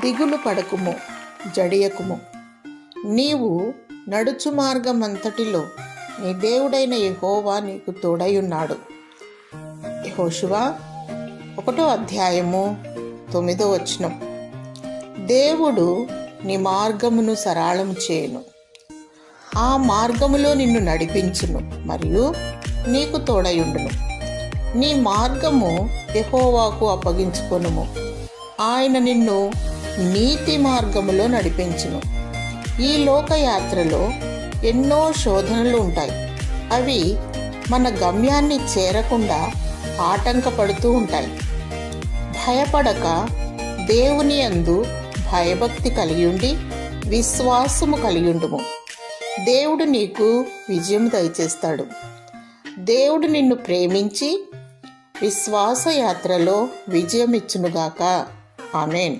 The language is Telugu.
దిగులు పడకుము, జడియకుము. నీవు నడుచు మార్గమంతటిలో నీ దేవుడైన యెహోవా నీకు తోడయున్నాడు. యెహోషువ 1వ అధ్యాయము 9వ వచనం. దేవుడు నీ మార్గమును సరళము చేయును, ఆ మార్గములో నిన్ను నడిపించును మరియు నీకు తోడయుండును. నీ మార్గము యెహోవాకు అప్పగించుకొనుము, ఆయన నిన్ను నీతి మార్గములో నడిపించును. ఈ లోకయాత్రలో ఎన్నో శోధనలు ఉంటాయి. అవి మన గమ్యాన్ని చేరకుండా ఆటంకపడుతూ ఉంటాయి. భయపడక దేవుని యందు భయభక్తి కలిగియుండి విశ్వాసము కలిగియుండుము. దేవుడు నీకు విజయం దయచేస్తాడు. దేవుడు నిన్ను ప్రేమించి విశ్వాస యాత్రలో విజయం ఇచ్చునుగాక. ఆమేన్.